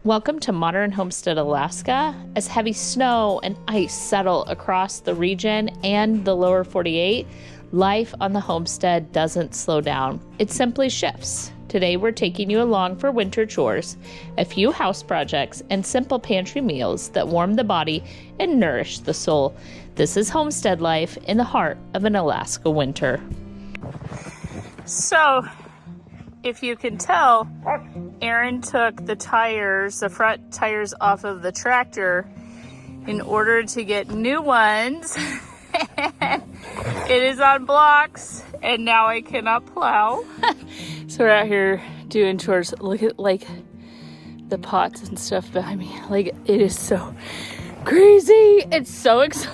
Welcome to Modern Homestead, Alaska. As heavy snow and ice settle across the region and the lower 48, life on the homestead doesn't slow down. It simply shifts. Today we're taking you along for winter chores, a few house projects, and simple pantry meals that warm the body and nourish the soul. This is homestead life in the heart of an Alaska winter. So, if you can tell, Aaron took the front tires off of the tractor in order to get new ones. It is on blocks and now I cannot plow. So we're out here doing chores. Look at like the pots and stuff behind me. Like it is so crazy. It's so exciting.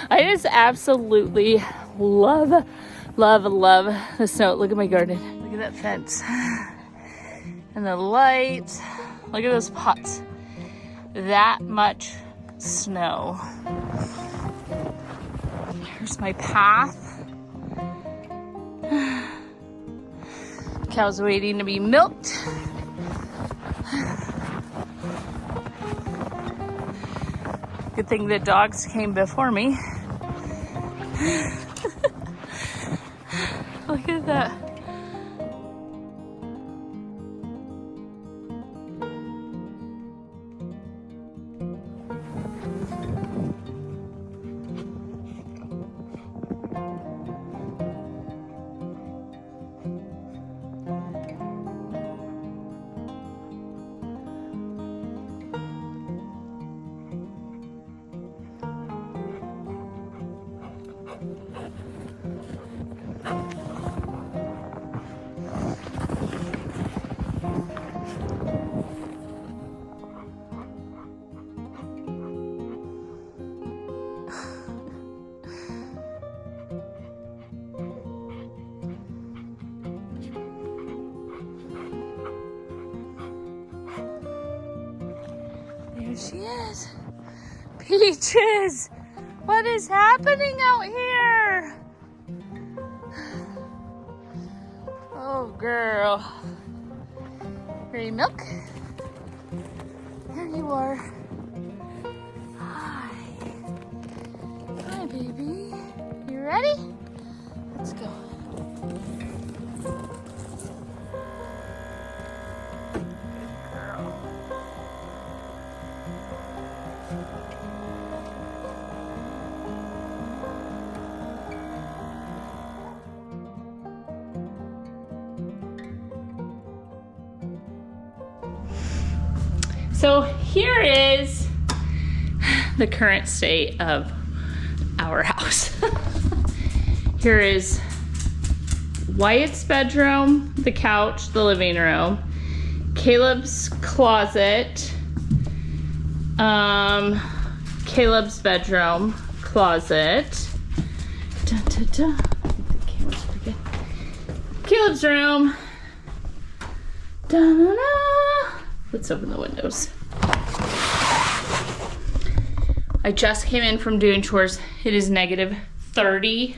I just absolutely love the snow. Look at my garden. Look at that fence. And the lights. Look at those pots. That much snow. Here's my path. Cow's waiting to be milked. Good thing the dogs came before me. Look at that. There she is. Peaches! What is happening out here? Oh, girl. Ready milk? There you are. Hi. Hi, baby. You ready? Let's go. So here is the current state of our house. Here is Wyatt's bedroom, the couch, the living room, Caleb's closet, Caleb's bedroom, closet, Caleb's room, da-da-da. Let's open the windows. I just came in from doing chores. It is negative 30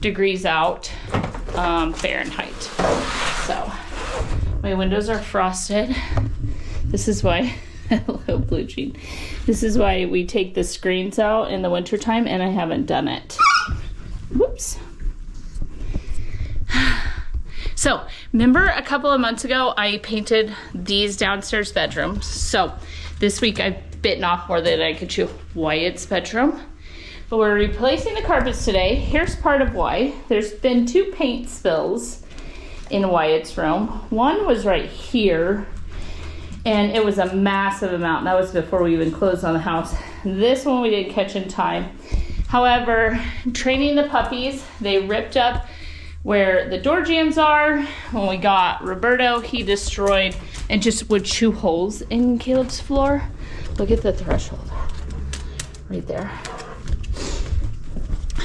degrees out, Fahrenheit. So my windows are frosted. This is why, hello Blue Jean. This is why we take the screens out in the wintertime and I haven't done it. Whoops. So, remember a couple of months ago, I painted these downstairs bedrooms. So, this week I've bitten off more than I could chew. Wyatt's bedroom. But we're replacing the carpets today. Here's part of why. There's been 2 paint spills in Wyatt's room. One was right here, and it was a massive amount. That was before we even closed on the house. This one we didn't catch in time. However, training the puppies, they ripped up where the door jambs are. When we got Roberto, he destroyed and just would chew holes in Caleb's floor. Look at the threshold right there.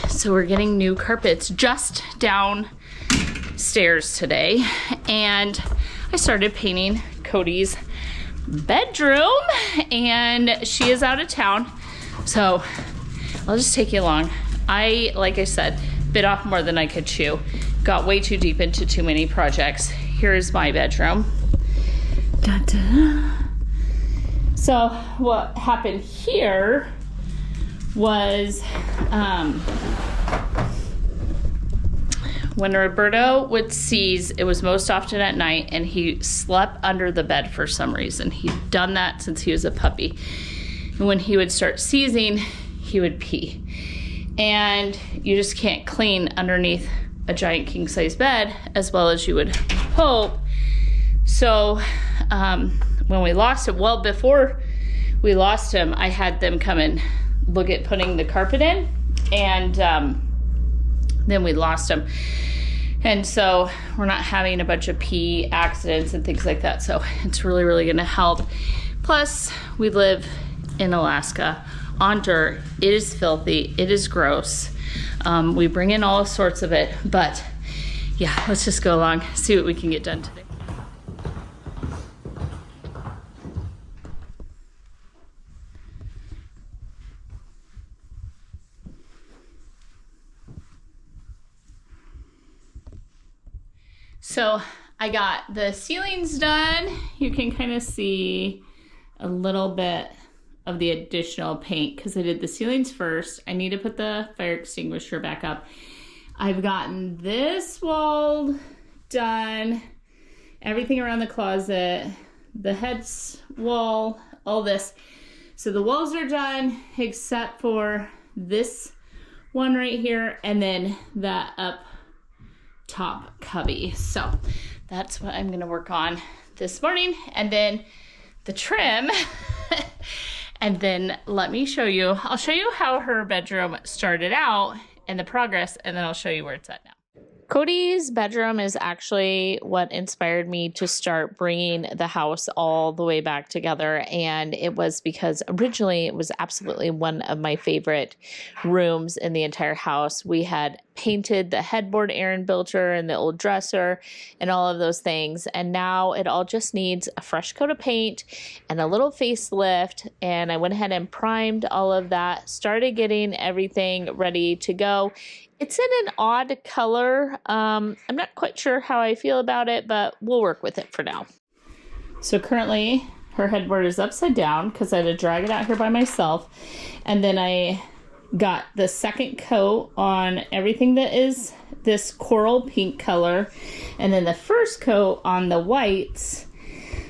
So we're getting new carpets just downstairs today. And I started painting Cody's bedroom and she is out of town. So I'll just take you along. Like I said, bit off more than I could chew. Got way too deep into too many projects. Here's my bedroom. Dun, So what happened here was when Roberto would seize, it was most often at night, and he slept under the bed for some reason. He'd done that since he was a puppy. And when he would start seizing, he would pee. And you just can't clean underneath a giant king-size bed as well as you would hope. So when we lost him, well, before we lost him, I had them come and look at putting the carpet in, and then we lost him. And so we're not having a bunch of pee accidents and things like that. So it's really, really gonna help. Plus, we live in Alaska on dirt. It is filthy, it is gross. We bring in all sorts of it, but yeah, let's just go along, see what we can get done today. So I got the ceilings done. You can kind of see a little bit of the additional paint because I did the ceilings first. I need to put the fire extinguisher back up. I've gotten this wall done, everything around the closet, the heads wall, all this. So the walls are done except for this one right here and then that up top cubby. So that's what I'm gonna work on this morning, and then the trim. And then let me show you, I'll show you how her bedroom started out and the progress, and then I'll show you where it's at now. Cody's bedroom is actually what inspired me to start bringing the house all the way back together. And it was because originally it was absolutely one of my favorite rooms in the entire house. We had painted the headboard Aaron built her and the old dresser and all of those things. And now it all just needs a fresh coat of paint and a little facelift. And I went ahead and primed all of that, started getting everything ready to go. It's in an odd color. I'm not quite sure how I feel about it, but we'll work with it for now. So currently her headboard is upside down because I had to drag it out here by myself. And then I got the second coat on everything that is this coral pink color. And then the first coat on the whites.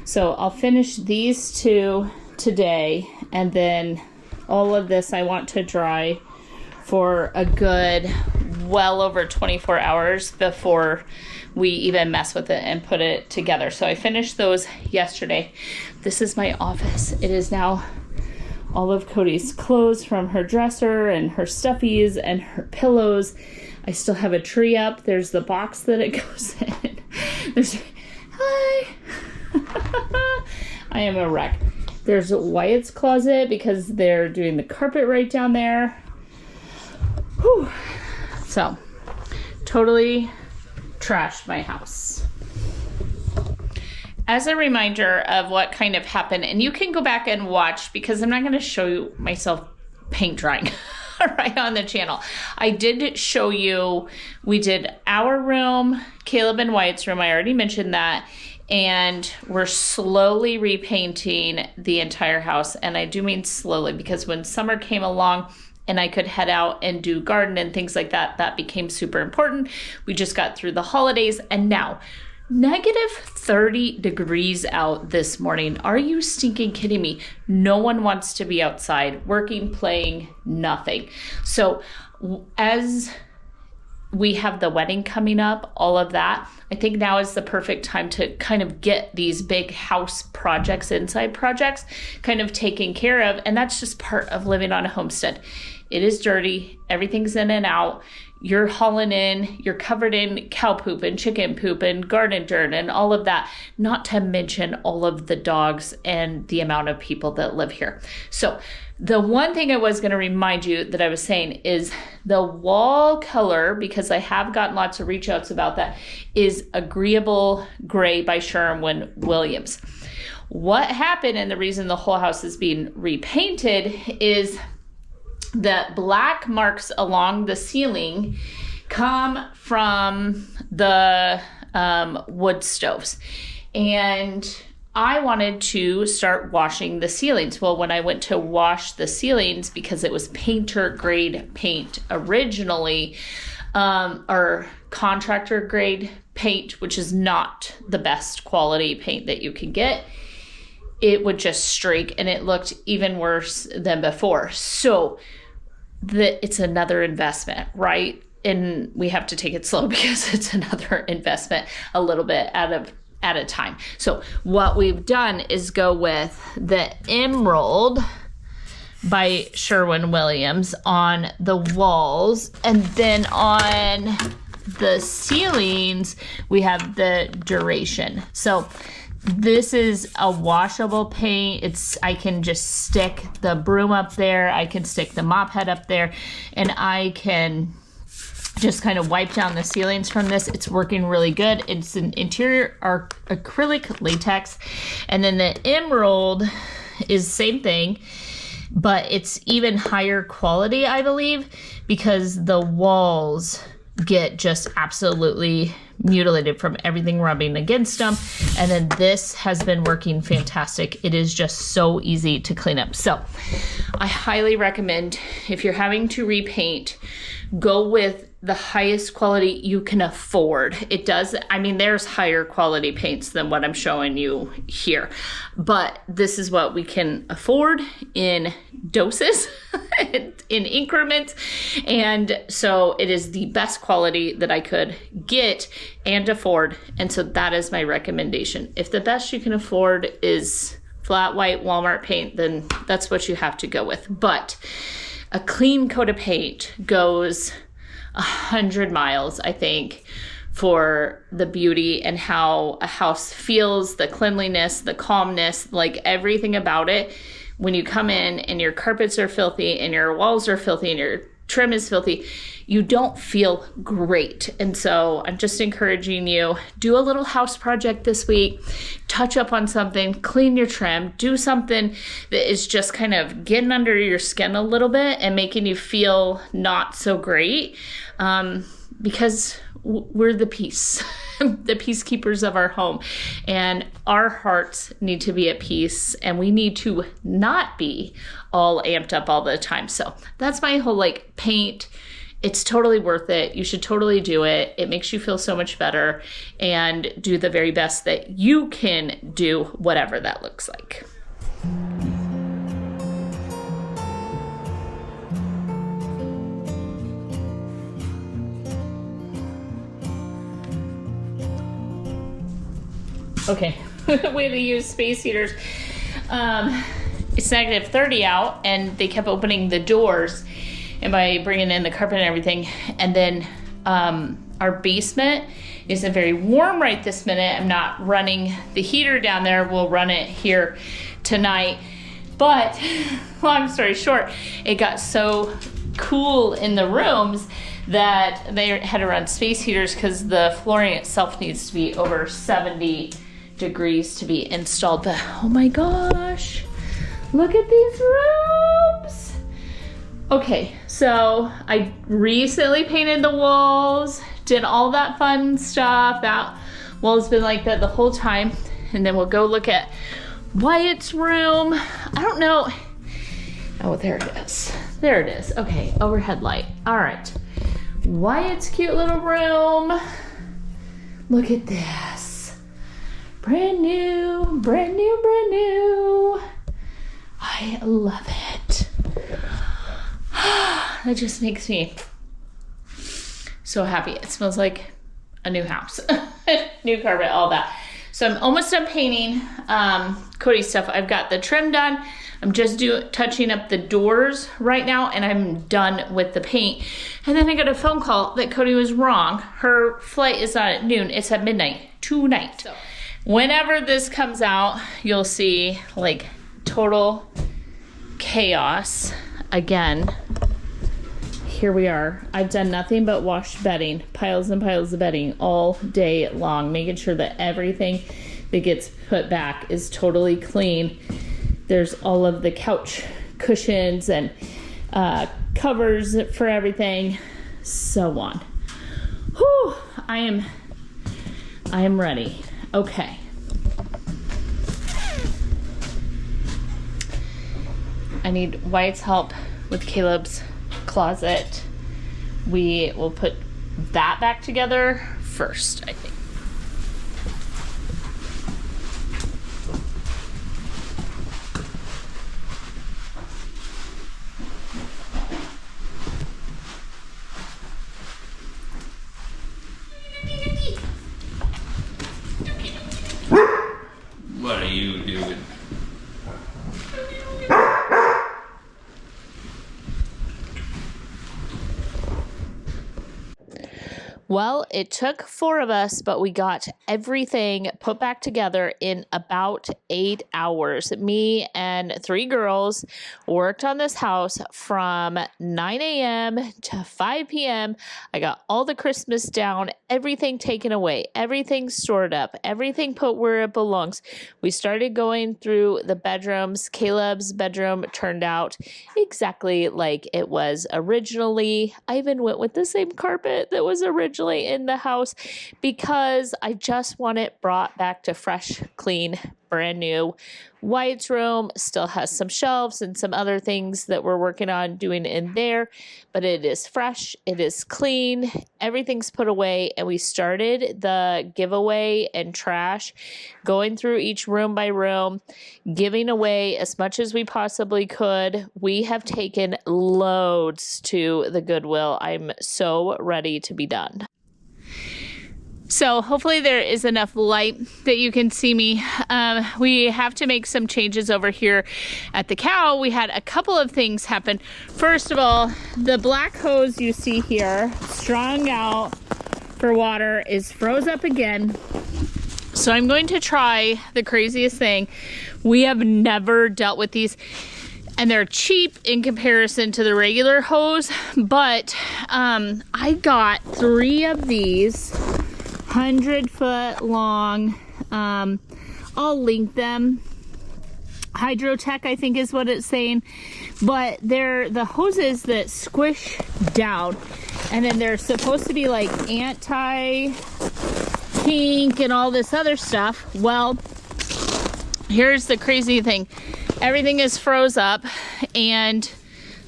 So I'll finish these two today. And then all of this I want to dry for a good well over 24 hours before we even mess with it and put it together. So I finished those yesterday. This is my office. It is now all of Cody's clothes from her dresser and her stuffies and her pillows. I still have a tree up. There's the box that it goes in. There's, hi. I am a wreck. There's Wyatt's closet because they're doing the carpet right down there. Whew. So, totally trashed my house. As a reminder of what kind of happened, and you can go back and watch because I'm not going to show you myself paint drying right on the channel. I did show you, we did our room, Caleb and Wyatt's room, I already mentioned that, and we're slowly repainting the entire house. And I do mean slowly because when summer came along, and I could head out and do garden and things like that, that became super important. We just got through the holidays, and now negative 30 degrees out this morning. Are you stinking kidding me? No one wants to be outside working, playing, nothing. So as we have the wedding coming up, all of that, I think now is the perfect time to kind of get these big house projects, inside projects, kind of taken care of. And that's just part of living on a homestead. It is dirty. Everything's in and out. You're hauling in, you're covered in cow poop and chicken poop and garden dirt and all of that, not to mention all of the dogs and the amount of people that live here. So the one thing I was going to remind you that I was saying is the wall color, because I have gotten lots of reach outs about that, is Agreeable Gray by Sherwin-Williams. What happened, and the reason the whole house is being repainted, is the black marks along the ceiling come from the wood stoves. And I wanted to start washing the ceilings. Well, when I went to wash the ceilings, because it was painter grade paint originally, or contractor grade paint, which is not the best quality paint that you can get, it would just streak and it looked even worse than before. So it's another investment, right? And we have to take it slow because it's another investment a little bit at a time. So what we've done is go with the Emerald by Sherwin-Williams on the walls, and then on the ceilings we have the Duration. So this is a washable paint. I can just stick the broom up there, I can stick the mop head up there, and I can just kind of wipe down the ceilings from this. It's working really good. It's an interior acrylic latex. And then the Emerald is same thing, but it's even higher quality, I believe, because the walls get just absolutely mutilated from everything rubbing against them. And then this has been working fantastic. It is just so easy to clean up. So I highly recommend, if you're having to repaint, go with the highest quality you can afford. It does, I mean, there's higher quality paints than what I'm showing you here, but this is what we can afford in doses, in increments. And so it is the best quality that I could get and afford. And so that is my recommendation. If the best you can afford is flat white Walmart paint, then that's what you have to go with. But a clean coat of paint goes 100 miles, I think, for the beauty and how a house feels, the cleanliness, the calmness, like everything about it. When you come in and your carpets are filthy and your walls are filthy and your trim is filthy, you don't feel great. And so I'm just encouraging you, do a little house project this week, touch up on something, clean your trim, do something that is just kind of getting under your skin a little bit and making you feel not so great, because we're the peace, the peacekeepers of our home, and our hearts need to be at peace, and we need to not be all amped up all the time. So that's my whole like paint. It's totally worth it. You should totally do it. It makes you feel so much better, and do the very best that you can do, whatever that looks like. Okay, way to use space heaters. It's negative 30 out, and they kept opening the doors, and by bringing in the carpet and everything. And then our basement isn't very warm right this minute. I'm not running the heater down there. We'll run it here tonight. But long story short, it got so cool in the rooms that they had to run space heaters because the flooring itself needs to be over 70 degrees to be installed. But oh my gosh, look at these rooms. Okay, so I recently painted the walls, did all that fun stuff. That wall's been like that the whole time. And then we'll go look at Wyatt's room. I don't know. Oh, there it is. There it is. Okay, overhead light. All right. Wyatt's cute little room. Look at this. Brand new, brand new, brand new. I love it. That just makes me so happy. It smells like a new house. New carpet, all that. So I'm almost done painting Cody's stuff. I've got the trim done. I'm just touching up the doors right now, and I'm done with the paint. And then I got a phone call that Cody was wrong. Her flight is not at noon, it's at midnight tonight. So whenever this comes out, you'll see like total chaos again. Here we are. I've done nothing but wash bedding, piles and piles of bedding all day long, making sure that everything that gets put back is totally clean. There's all of the couch cushions and covers for everything, so on. Whew, I am ready. Okay. I need Wyatt's help with Caleb's closet. We will put that back together first, I think. What are you doing? Well, it took 4 of us, but we got everything put back together in about 8 hours. Me and 3 girls worked on this house from 9 a.m. to 5 p.m. I got all the Christmas down, everything taken away, everything stored up, everything put where it belongs. We started going through the bedrooms. Caleb's bedroom turned out exactly like it was originally. I even went with the same carpet that was originally in the house because I just want it brought back to fresh, clean, brand new. Wyatt's room still has some shelves and some other things that we're working on doing in there, but it is fresh, it is clean, everything's put away, and we started the giveaway and trash, going through each room by room, giving away as much as we possibly could. We have taken loads to the Goodwill. I'm so ready to be done. So hopefully there is enough light that you can see me. We have to make some changes over here at the cow. We had a couple of things happen. First of all, the black hose you see here, strung out for water, is froze up again. So I'm going to try the craziest thing. We have never dealt with these, and they're cheap in comparison to the regular hose, but I got 3 of these 100-foot long. I'll link them. Hydrotech, I think is what it's saying, but they're the hoses that squish down, and then they're supposed to be like anti-kink and all this other stuff. Well, here's the crazy thing. Everything is froze up and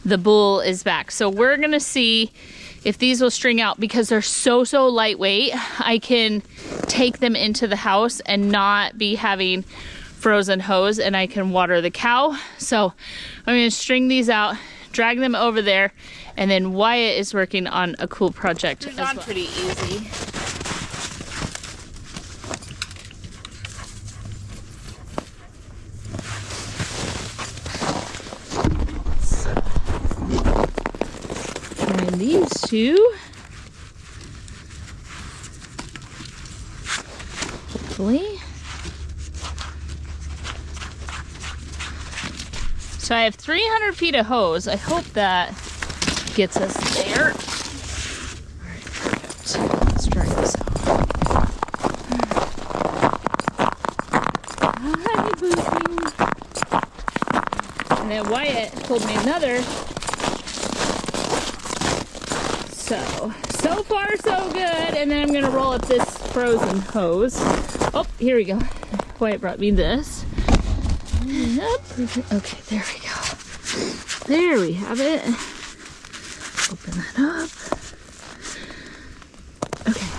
the bull is back. So we're gonna see if these will string out because they're so lightweight. I can take them into the house and not be having frozen hose, and I can water the cow. So I'm gonna string these out, drag them over there, and then Wyatt is working on a cool project as well. Pretty easy. And these 2. Hopefully. So I have 300 feet of hose. I hope that gets us there. All right, perfect. Let's try this out. Hi, Boozy. And then Wyatt told me another. So far so good. And then I'm gonna roll up this frozen hose. Oh, here we go. Wyatt brought me this. Okay, there we go. There we have it. Open that up. Okay.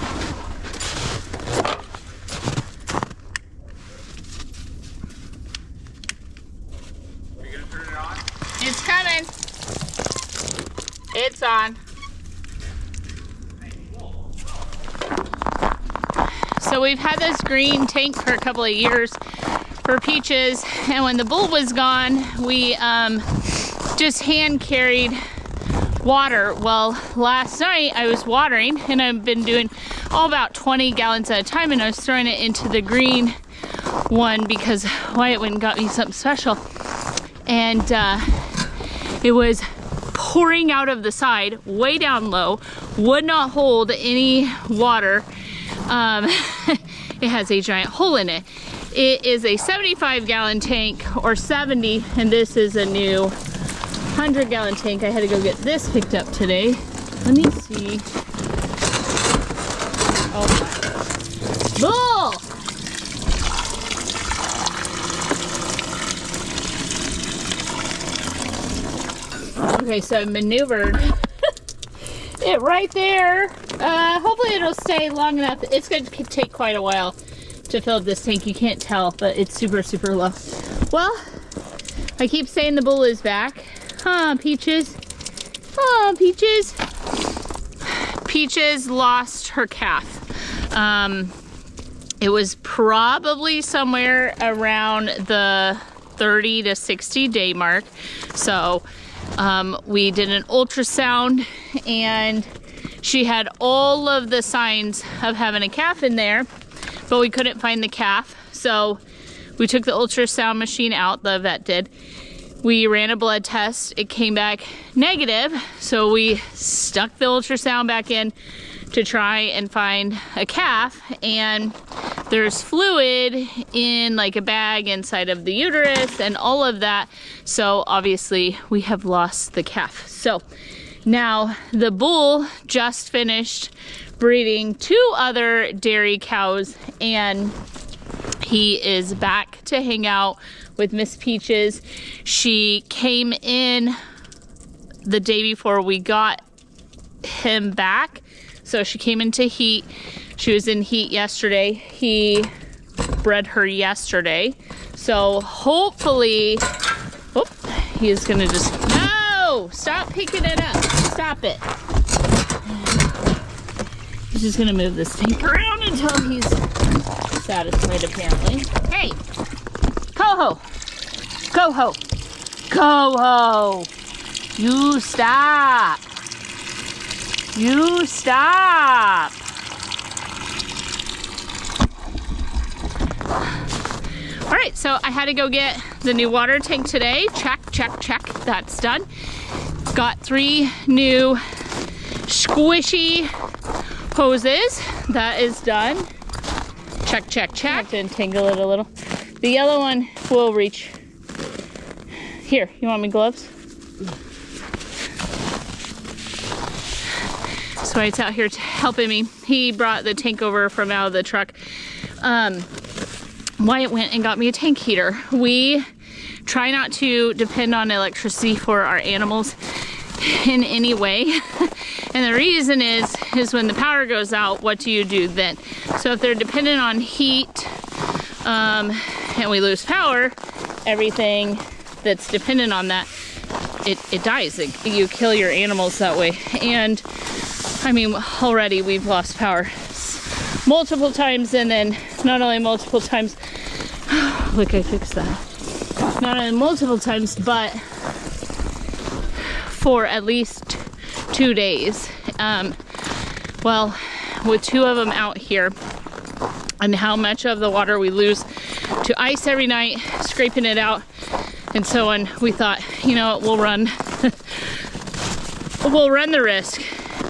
Are you gonna turn it on? It's coming. It's on. So we've had this green tank for a couple of years for peaches, and when the bull was gone, we just hand carried water. Well, last night I was watering, and I've been doing about 20 gallons at a time, and I was throwing it into the green one because Wyatt went and got me something special, and it was pouring out of the side way down low, would not hold any water. It has a giant hole in it. It is a 75-gallon tank, or 70, and this is a new 100-gallon tank. I had to go get this picked up today. Let me see. Oh my. Bull! Okay, so I maneuvered it right there. Hopefully it'll stay long enough. It's going to take quite a while to fill up this tank. You can't tell, but it's super, super low. Well, I keep saying the bull is back. Huh, Peaches? Oh, Peaches. Peaches lost her calf. It was probably somewhere around the 30 to 60 day mark. So we did an ultrasound and she had all of the signs of having a calf in there, but we couldn't find the calf. So we took the ultrasound machine out, the vet did. We ran a blood test, it came back negative. So we stuck the ultrasound back in to try and find a calf, and there's fluid in like a bag inside of the uterus and all of that. So obviously we have lost the calf. So now the bull just finished breeding 2 other dairy cows and he is back to hang out with Miss Peaches. She came in the day before we got him back. So she came into heat. She was in heat yesterday. He bred her yesterday. So hopefully, oh, he is gonna just, no, stop picking it up. Stop it. He's just gonna move this tank around until he's satisfied apparently. Hey, Coho, Coho, Coho, you stop. You stop. All right, so I had to go get the new water tank today. Check, check, check, that's done. Got 3 new squishy hoses, that is done. Check, check, check. I have to entangle it a little. The yellow one will reach. Here, you want my gloves? So it's out here helping me. He brought the tank over from out of the truck. Wyatt went and got me a tank heater. We try not to depend on electricity for our animals in any way. And the reason is when the power goes out, what do you do then? So if they're dependent on heat and we lose power, everything that's dependent on that, it dies. You kill your animals that way. And I mean, already we've lost power multiple times, and then not only multiple times, look, I fixed that. Not only multiple times, but for at least 2 days. Well, with 2 of them out here, and how much of the water we lose to ice every night, scraping it out, and so on, we thought, you know what, we'll run the risk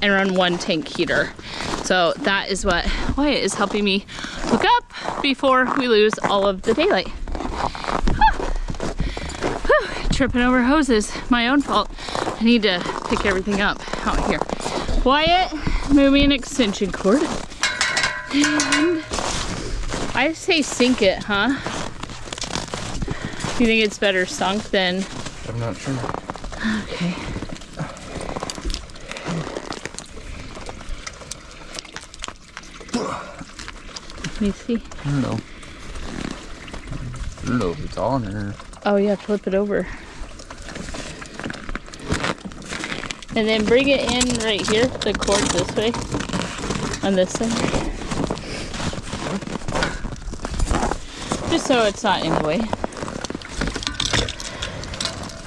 and run 1 tank heater. So that is what Wyatt is helping me hook up before we lose all of the daylight. Tripping over hoses, my own fault. I need to pick everything up out here. Wyatt, move me an extension cord. And I say sink it, huh? Do you think it's better sunk than? I'm not sure. Okay. Let me see. I don't know. I don't know if it's on or... Oh yeah, flip it over. And then bring it in right here, the cord this way, on this side. Just so it's not in the way.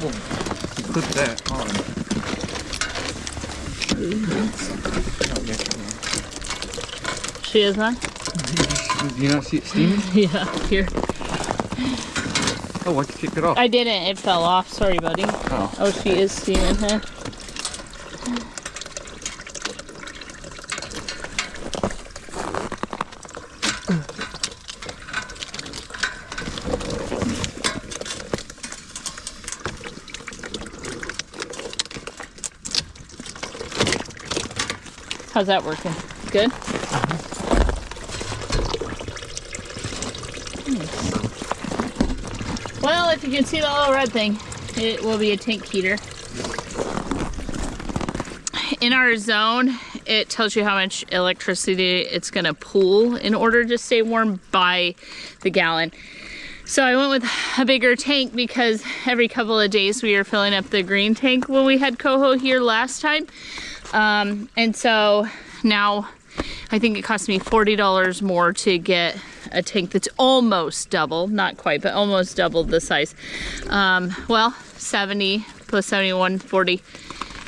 Well, put that on. She is on? Did you not see it steaming? Yeah, here. Oh, why'd you kick it off? I didn't, it fell off. Sorry, buddy. Oh. Oh, she is steaming, huh? How's that working? Good? Well, if you can see the little red thing, it will be a tank heater. in our zone, it tells you how much electricity it's gonna pull in order to stay warm by the gallon. So I went with a bigger tank because every couple of days we were filling up the green tank when we had coho here last time. And so now I think it cost me $40 more to get a tank that's almost double, not quite, but almost double the size. Well, 70 plus 71, 40.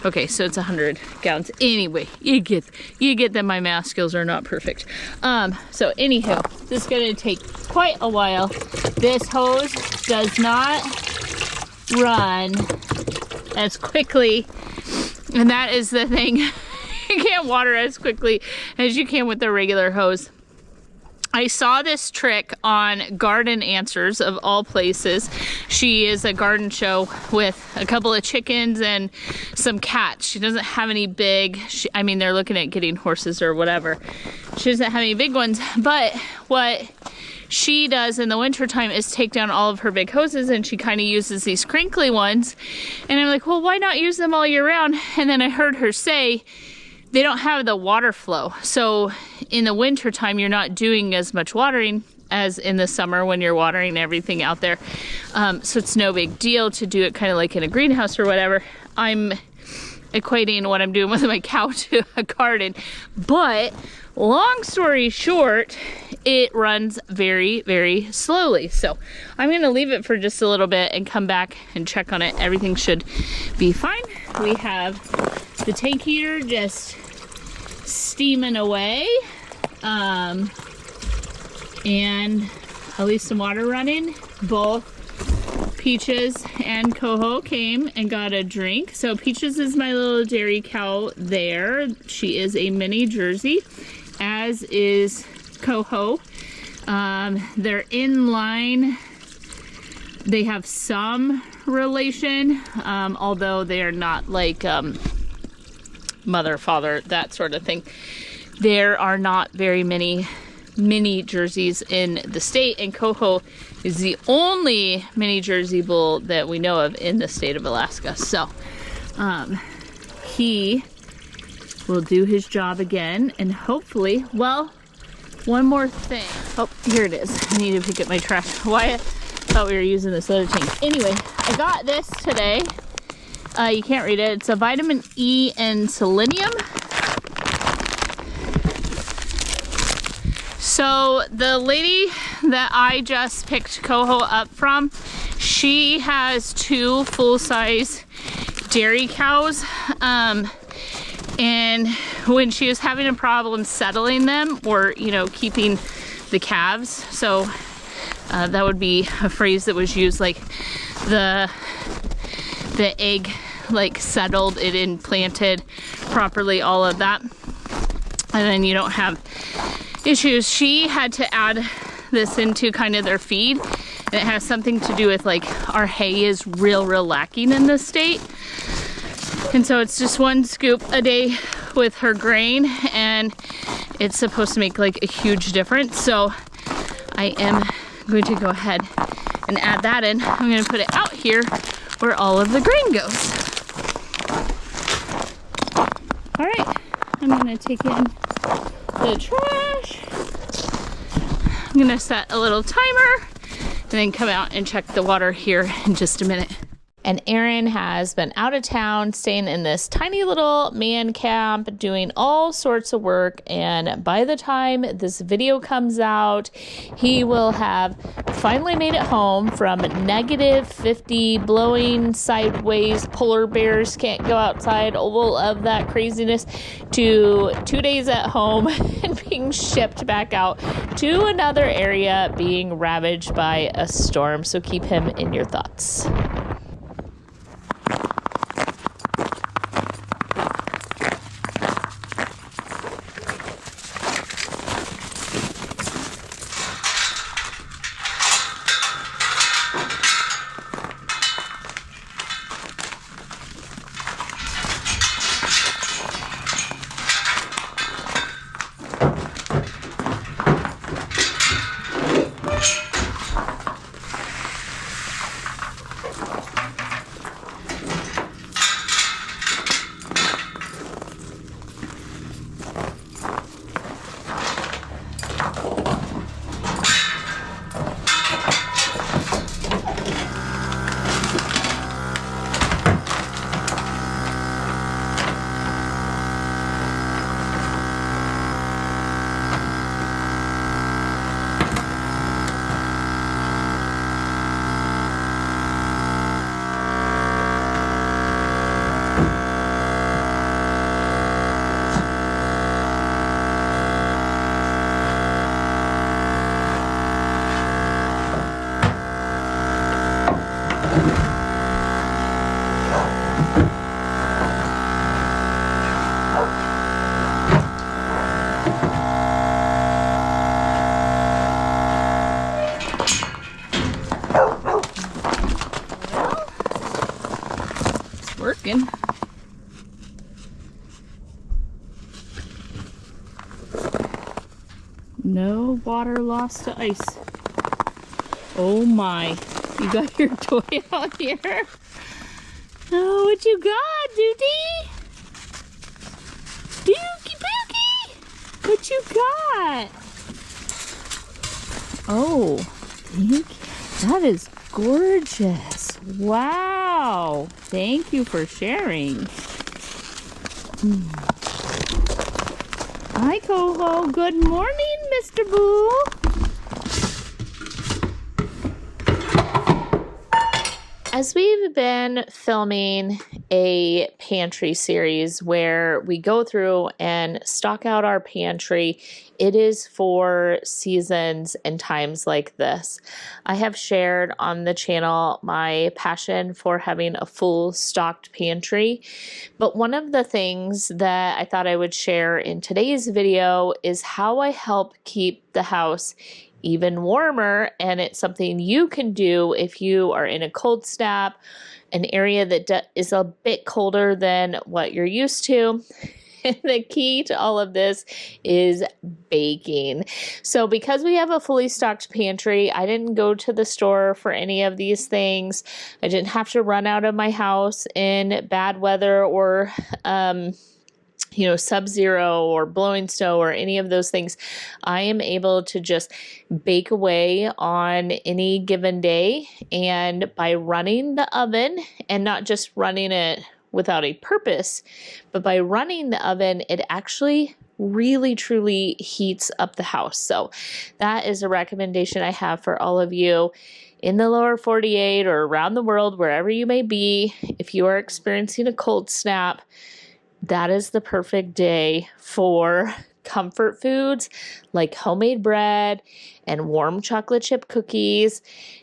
Okay, so it's 100 gallons. Anyway, you get that my math skills are not perfect. So anyhow, this is gonna take quite a while. This hose does not run as quickly, and that is the thing. You can't water as quickly as you can with the regular hose. I saw this trick on Garden Answers, of all places. She is a garden show with a couple of chickens and some cats. She doesn't have any big, I mean, they're looking at getting horses or whatever. She doesn't have any big ones, but what she does in the wintertime is take down all of her big hoses, and she kind of uses these crinkly ones. And I'm like, well, why not use them all year round? And then I heard her say, they don't have the water flow. So in the winter time, you're not doing as much watering as in the summer when you're watering everything out there. So it's no big deal to do it kind of like in a greenhouse or whatever. I'm equating what I'm doing with my cow to a garden. But long story short, it runs very, very slowly. So I'm gonna leave it for just a little bit and come back and check on it. Everything should be fine. We have the tank heater just steaming away, and at least some water running. Both Peaches and Coho came and got a drink. So Peaches is my little dairy cow there. She is a mini Jersey, as is Coho. They're in line. They have some relation, although they are not like mother, father, that sort of thing. There are not very many mini Jerseys in the state, and Coho is the only mini Jersey bull that we know of in the state of Alaska. So he will do his job again, and hopefully, well, one more thing. Oh, here it is. I need to pick up my trash. Wyatt thought we were using this other tank. Anyway, I got this today. You can't read it. It's a vitamin E and selenium. So the lady that I just picked Coho up from, she has 2 full-size dairy cows. And when she was having a problem settling them, or, you know, keeping the calves, so that would be a phrase that was used, like the egg like settled, it implanted properly, all of that, and then you don't have issues. She had to add this into kind of their feed, and it has something to do with like our hay is real lacking in this state, and so it's just 1 scoop a day with her grain, and it's supposed to make like a huge difference. So I am going to go ahead and add that in. I'm going to put it out here where all of the grain goes. All right, I'm going to take in the trash. I'm going to set a little timer and then come out and check the water here in just a minute. And Aaron has been out of town, staying in this tiny little man camp, doing all sorts of work. And by the time this video comes out, he will have finally made it home from -50, blowing sideways, polar bears can't go outside, all of that craziness, to 2 days at home and being shipped back out to another area being ravaged by a storm. So keep him in your thoughts. asking. No water lost to ice. Oh my. You got your toy out here? Oh, what you got, Doody? Dookie Bookie! What you got? Oh, thank you. That is gorgeous. Wow. Thank you for sharing. Hi, Coho. Good morning, Mr. Boo. As we've been filming a pantry series where we go through and stock out our pantry, it is for seasons and times like this. I have shared on the channel my passion for having a full stocked pantry, but one of the things that I thought I would share in today's video is how I help keep the house even warmer, and it's something you can do if you are in a cold snap, an area that is a bit colder than what you're used to. And the key to all of this is baking. So because we have a fully stocked pantry, I didn't go to the store for any of these things. I didn't have to run out of my house in bad weather or sub-zero or blowing snow or any of those things. I am able to just bake away on any given day. And by running the oven, and not just running it without a purpose, but by running the oven, it actually really truly heats up the house. So that is a recommendation I have for all of you in the lower 48 or around the world, wherever you may be. If you are experiencing a cold snap, that is the perfect day for comfort foods like homemade bread and warm chocolate chip cookies,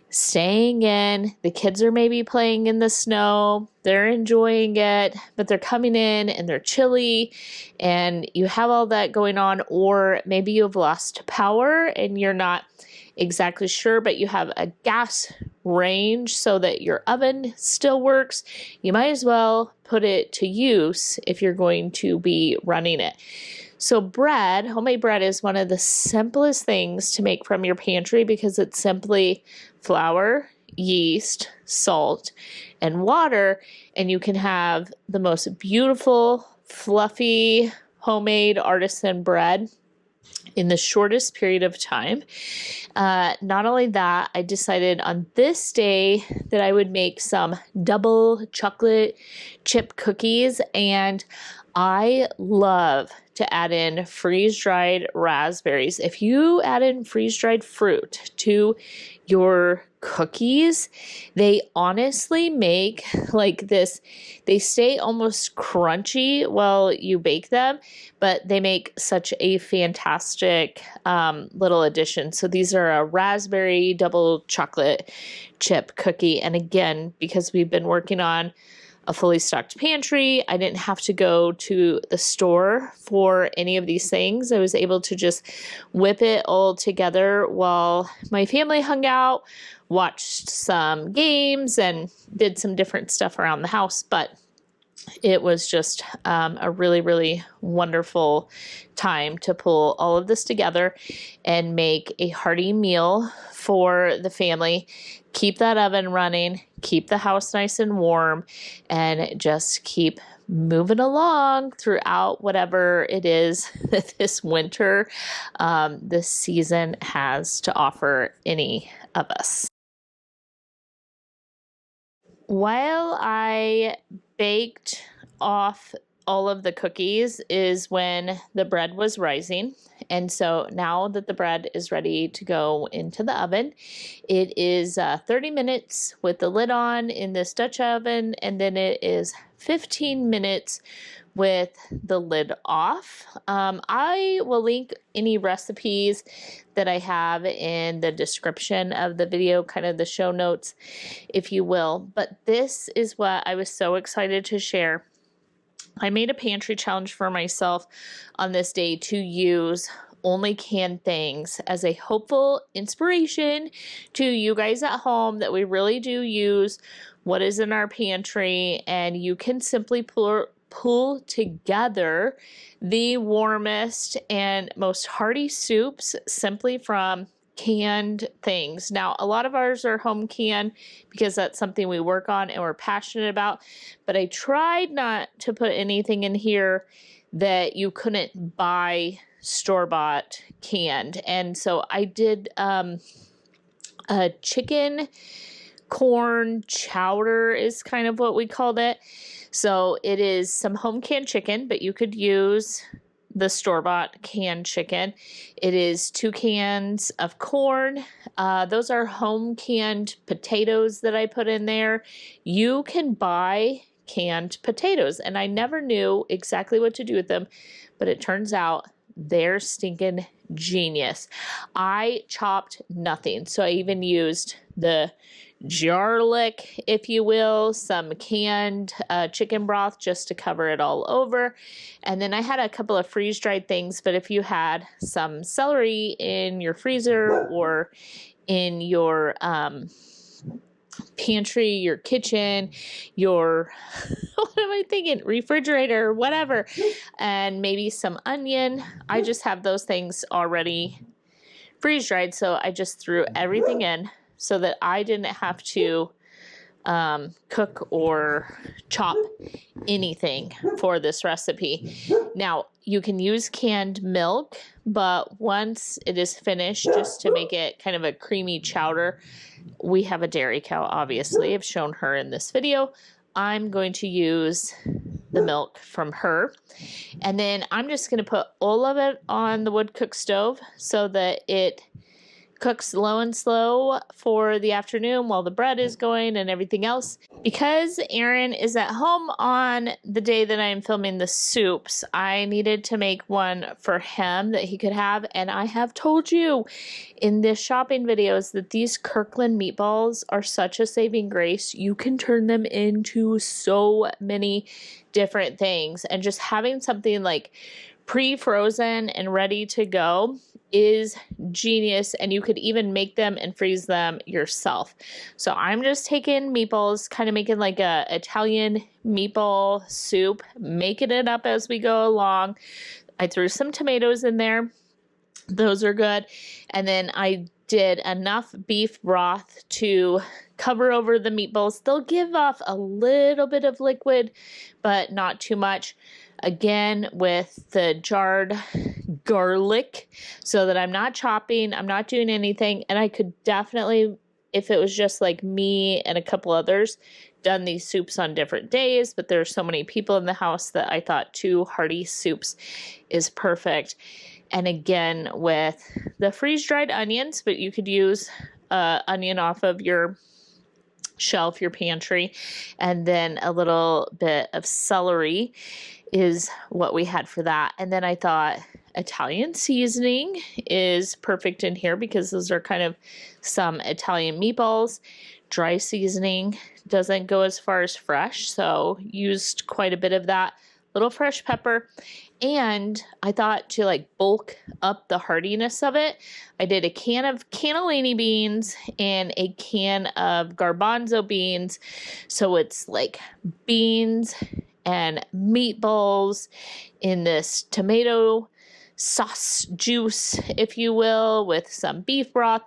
staying in. The kids are maybe playing in the snow. They're enjoying it, but they're coming in and they're chilly and you have all that going on, or maybe you've lost power and you're not exactly sure, but you have a gas range so that your oven still works. You might as well put it to use if you're going to be running it. So bread, homemade bread, is one of the simplest things to make from your pantry because it's simply flour, yeast, salt, and water, and you can have the most beautiful, fluffy, homemade artisan bread in the shortest period of time. Not only that, I decided on this day that I would make some double chocolate chip cookies, and I love to add in freeze-dried raspberries. If you add in freeze-dried fruit to your cookies, they honestly make like this, they stay almost crunchy while you bake them, but they make such a fantastic little addition. So these are a raspberry double chocolate chip cookie. And again, because we've been working on a fully stocked pantry, I didn't have to go to the store for any of these things. I was able to just whip it all together while my family hung out, watched some games, and did some different stuff around the house. But it was just a really, really wonderful time to pull all of this together and make a hearty meal for the family. Keep that oven running, keep the house nice and warm, and just keep moving along throughout whatever it is that this winter, this season has to offer any of us. While I baked off all of the cookies is when the bread was rising. And so now that the bread is ready to go into the oven, it is 30 minutes with the lid on in this Dutch oven, and then it is 15 minutes with the lid off. I will link any recipes that I have in the description of the video, kind of the show notes, if you will. But this is what I was so excited to share. I made a pantry challenge for myself on this day to use only canned things as a hopeful inspiration to you guys at home that we really do use what is in our pantry, and you can simply pull together the warmest and most hearty soups simply from canned things. Now, a lot of ours are home canned because that's something we work on and we're passionate about, but I tried not to put anything in here that you couldn't buy store-bought canned. And so I did a chicken corn chowder is kind of what we called it. So it is some home canned chicken, but you could use the store-bought canned chicken. It is 2 cans of corn. Those are home canned potatoes that I put in there. You can buy canned potatoes, and I never knew exactly what to do with them, but it turns out they're stinking genius. I chopped nothing, so I even used the garlic, if you will, some canned chicken broth just to cover it all over. And then I had a couple of freeze-dried things, but if you had some celery in your freezer or in your pantry, your kitchen, your, what am I thinking, refrigerator, whatever, and maybe some onion, I just have those things already freeze-dried, so I just threw everything in so that I didn't have to cook or chop anything for this recipe. Now, you can use canned milk, but once it is finished, just to make it kind of a creamy chowder, we have a dairy cow, obviously. I've shown her in this video. I'm going to use the milk from her. And then I'm just going to put all of it on the wood cook stove so that it cooks low and slow for the afternoon while the bread is going and everything else. Because Aaron is at home on the day that I'm filming the soups, I needed to make one for him that he could have. And I have told you in this shopping videos that these Kirkland meatballs are such a saving grace. You can turn them into so many different things. And just having something like pre-frozen and ready to go is genius, and you could even make them and freeze them yourself. So I'm just taking meatballs, kind of making like a Italian meatball soup, making it up as we go along. I threw some tomatoes in there. Those are good. And then I did enough beef broth to cover over the meatballs. They'll give off a little bit of liquid, but not too much. Again, with the jarred garlic, so that I'm not chopping, I'm not doing anything. And I could definitely, if it was just like me and a couple others, done these soups on different days, but there are so many people in the house that I thought 2 hearty soups is perfect. And again, with the freeze-dried onions, but you could use onion off of your shelf, your pantry, and then a little bit of celery is what we had for that. And then I thought Italian seasoning is perfect in here because those are kind of some Italian meatballs. Dry seasoning doesn't go as far as fresh, so used quite a bit of that. Little fresh pepper. And I thought to like bulk up the heartiness of it, I did a can of cannellini beans and a can of garbanzo beans. So it's like beans and meatballs in this tomato sauce juice, if you will, with some beef broth.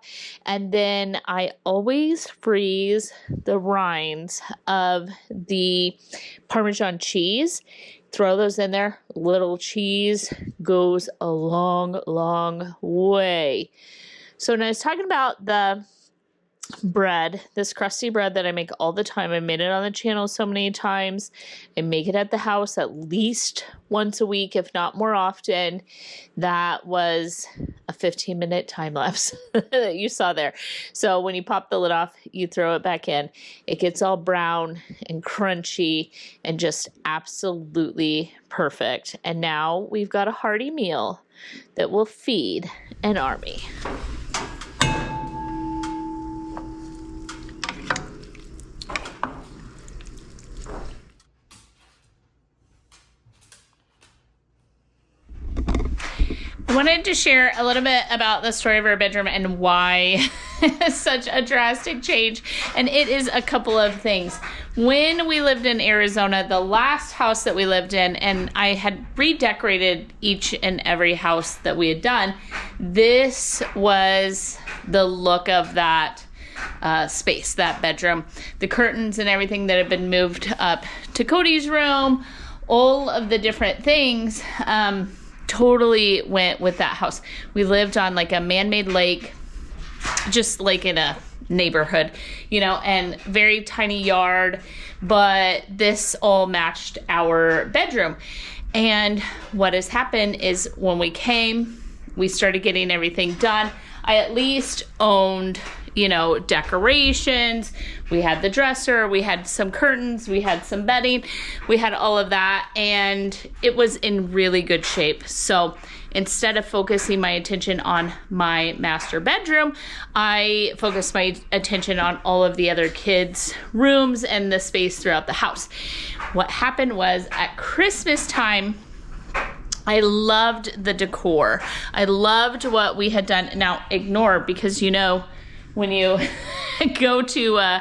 And then I always freeze the rinds of the Parmesan cheese. Throw those in there. Little cheese goes a long, long way. So when I was talking about the bread, this crusty bread that I make all the time, I made it on the channel so many times. I make it at the house at least once a week, if not more often. That was a 15-minute time lapse that you saw there. So when you pop the lid off, you throw it back in. It gets all brown and crunchy and just absolutely perfect. And now we've got a hearty meal that will feed an army. wanted to share a little bit about the story of our bedroom and why such a drastic change. And it is a couple of things. When we lived in Arizona, the last house that we lived in, and I had redecorated each and every house that we had done, this was the look of that space, that bedroom. The curtains and everything that had been moved up to Cody's room, all of the different things totally went with that house. We lived on like a man-made lake, just like in a neighborhood, and very tiny yard, but this all matched our bedroom. And what has happened is when we came, we started getting everything done. I at least owned decorations. We had the dresser, we had some curtains, we had some bedding, we had all of that, and it was in really good shape. So instead of focusing my attention on my master bedroom, I focused my attention on all of the other kids' rooms and the space throughout the house. What happened was at Christmas time, I loved the decor. I loved what we had done. Now ignore, because when you go to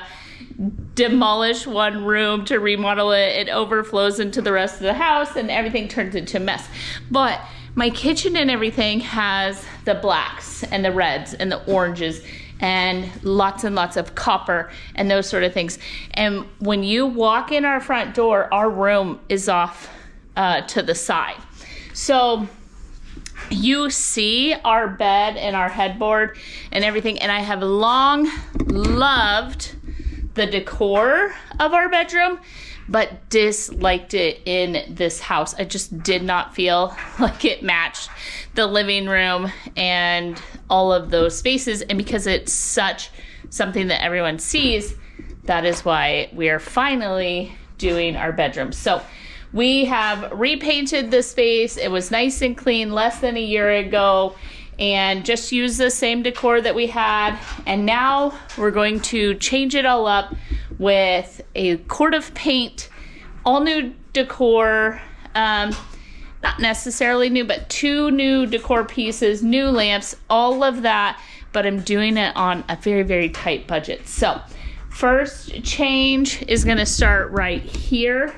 demolish one room to remodel it, it overflows into the rest of the house and everything turns into a mess. But my kitchen and everything has the blacks and the reds and the oranges and lots of copper and those sort of things. And when you walk in our front door, our room is off to the side. So you see our bed and our headboard and everything, and I have long loved the decor of our bedroom, but disliked it in this house. I just did not feel like it matched the living room and all of those spaces. And because it's such something that everyone sees, that is why we are finally doing our bedroom. So we have repainted the space. It was nice and clean less than a year ago, and just used the same decor that we had. And now we're going to change it all up with a quart of paint, all new decor, not necessarily new, but 2 new decor pieces, new lamps, all of that. But I'm doing it on a very, very tight budget. So first change is gonna start right here.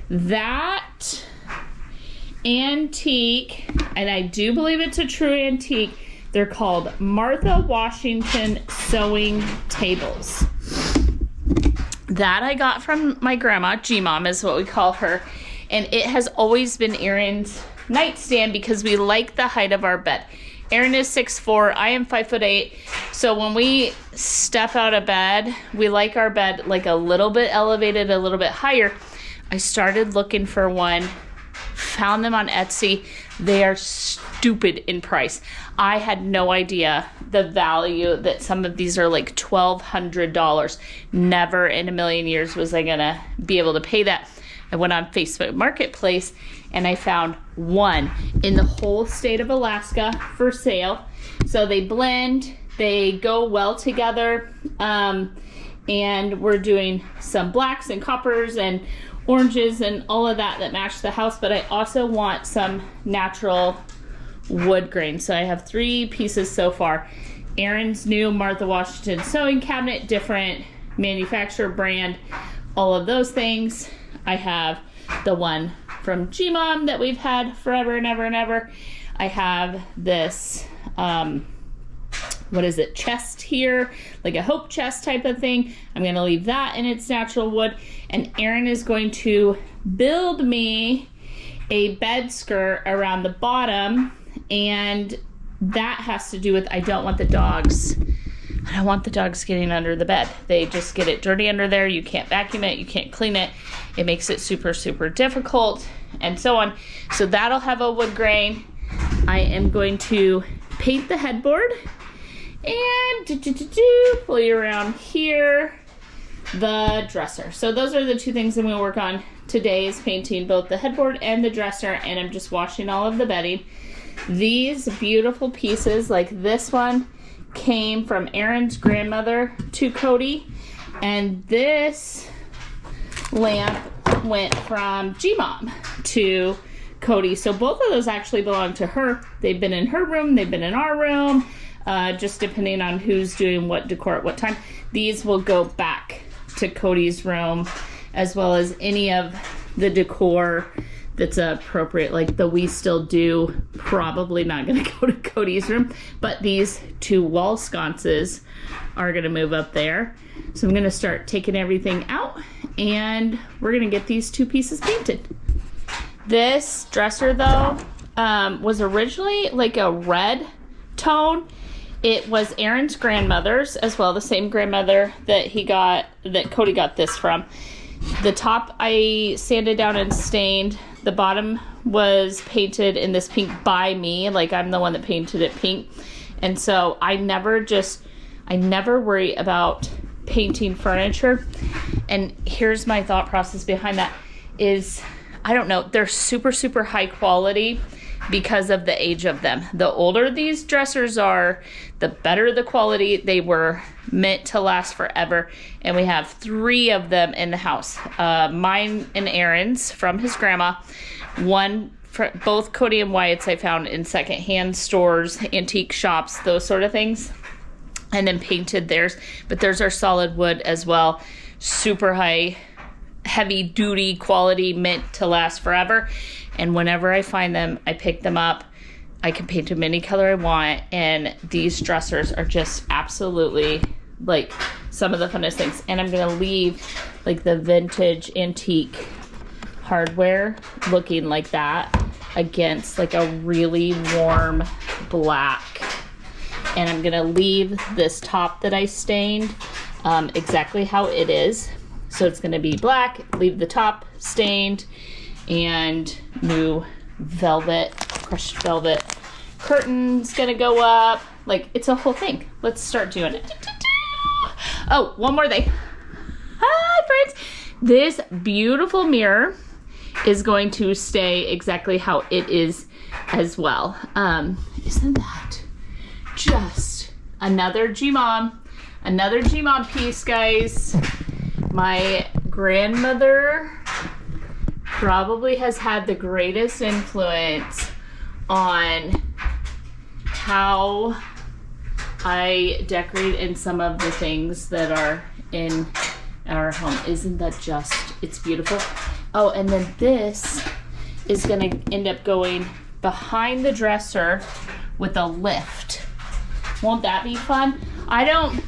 That antique, and I do believe it's a true antique, they're called Martha Washington sewing tables. That I got from my grandma, G-Mom is what we call her, and it has always been Aaron's nightstand because we like the height of our bed. Aaron is 6'4", I am 5'8", so when we step out of bed, we like our bed like a little bit elevated, a little bit higher. I started looking for one, found them on Etsy. They are stupid in price. I had no idea the value that some of these are, like $1,200. Never in a million years was I gonna be able to pay that. I went on Facebook Marketplace and I found one in the whole state of Alaska for sale. So they blend, they go well together, and we're doing some blacks and coppers and oranges and all of that match the house, but I also want some natural wood grain. So I have 3 pieces so far. Aaron's new Martha Washington sewing cabinet, different manufacturer, brand, all of those things. I have the one from G-Mom that we've had forever and ever and ever. I have this chest here, like a hope chest type of thing. I'm gonna leave that in its natural wood, and Aaron is going to build me a bed skirt around the bottom, and that has to do with I don't want the dogs getting under the bed. They just get it dirty under there. You can't vacuum it, you can't clean it. It makes it super, super difficult, and so on. So that'll have a wood grain. I am going to paint the headboard, and pull you around here, the dresser. So those are the 2 things I'm going to work on today, is painting both the headboard and the dresser, and I'm just washing all of the bedding. These beautiful pieces, like this one, came from Aaron's grandmother to Cody, and this lamp went from G-Mom to Cody. So both of those actually belong to her. They've been in her room, they've been in our room, just depending on who's doing what decor at what time. These will go back to Cody's room, as well as any of the decor that's appropriate, like the We Still Do, probably not going to go to Cody's room, but these 2 wall sconces are going to move up there. So I'm going to start taking everything out, and we're going to get these 2 pieces painted. This dresser, though, was originally like a red tone. It was Aaron's grandmother's as well, the same grandmother that Cody got this from. The top I sanded down and stained. The bottom was painted in this pink by me, like I'm the one that painted it pink. And so I never worry about painting furniture. And here's my thought process behind that is, I don't know, they're super, super high quality because of the age of them. The older these dressers are, the better the quality. They were meant to last forever. And we have 3 of them in the house. Mine and Aaron's from his grandma. One for both Cody and Wyatt's I found in secondhand stores, antique shops, those sort of things. And then painted theirs. But theirs are solid wood as well. Super high, heavy duty quality, meant to last forever. And whenever I find them, I pick them up. I can paint them any color I want. And these dressers are just absolutely like some of the funnest things. And I'm going to leave like the vintage antique hardware looking like that against like a really warm black. And I'm going to leave this top that I stained exactly how it is. So it's going to be black, leave the top stained, and new velvet, crushed velvet curtains gonna go up. Like, it's a whole thing. Let's start doing it. Oh, one more thing. Hi, friends. This beautiful mirror is going to stay exactly how it is as well. Isn't that just another G-Mom piece, guys? My grandmother probably has had the greatest influence on how I decorate in some of the things that are in our home. Isn't that just, it's beautiful. Oh, and then this is gonna end up going behind the dresser with a lift. Won't that be fun? I don't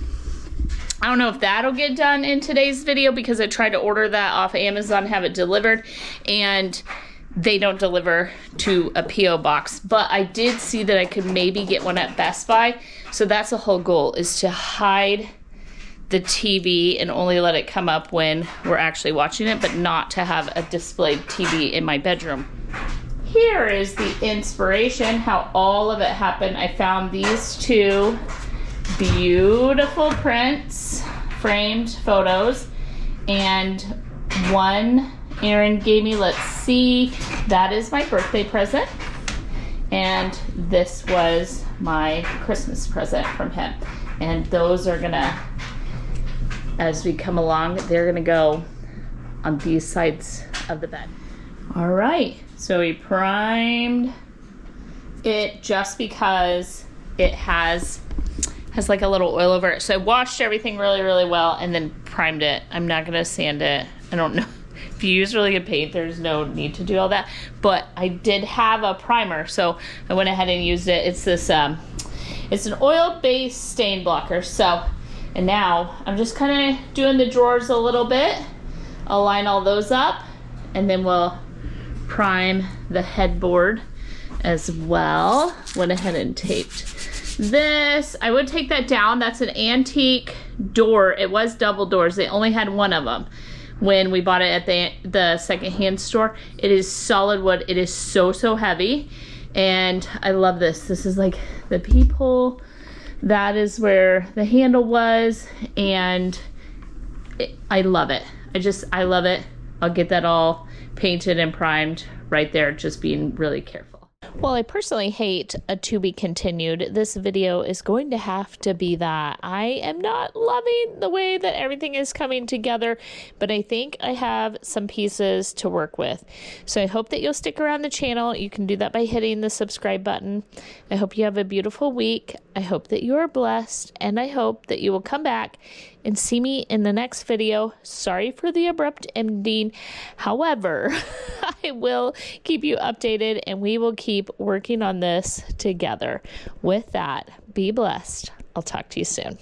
know if that'll get done in today's video because I tried to order that off Amazon, have it delivered, and they don't deliver to a P.O. box. But I did see that I could maybe get one at Best Buy. So that's the whole goal, is to hide the TV and only let it come up when we're actually watching it, but not to have a displayed TV in my bedroom. Here is the inspiration, how all of it happened. I found these 2 beautiful prints, framed photos, and one Aaron gave me. Let's see, that is my birthday present, and this was my Christmas present from him. And those are gonna, as we come along, they're gonna go on these sides of the bed. All right, so we primed it just because it has like a little oil over it. So I washed everything really, really well and then primed it. I'm not gonna sand it. I don't know. If you use really good paint, there's no need to do all that. But I did have a primer, so I went ahead and used it. It's this, it's an oil-based stain blocker. So, and now I'm just kind of doing the drawers a little bit. I'll line all those up, and then we'll prime the headboard as well. Went ahead and taped this. I would take that down. That's an antique door. It was double doors. They only had one of them when we bought it at the secondhand store. It is solid wood. It is so heavy, and I love this. This is like the peephole. That is where the handle was, and I love it. I love it. I'll get that all painted and primed right there, just being really careful. While I personally hate a to be continued, this video is going to have to be that. I am not loving the way that everything is coming together, but I think I have some pieces to work with. So I hope that you'll stick around the channel. You can do that by hitting the subscribe button. I hope you have a beautiful week. I hope that you are blessed, and I hope that you will come back and see me in the next video. Sorry for the abrupt ending. However, I will keep you updated, and we will keep working on this together. With that, be blessed. I'll talk to you soon.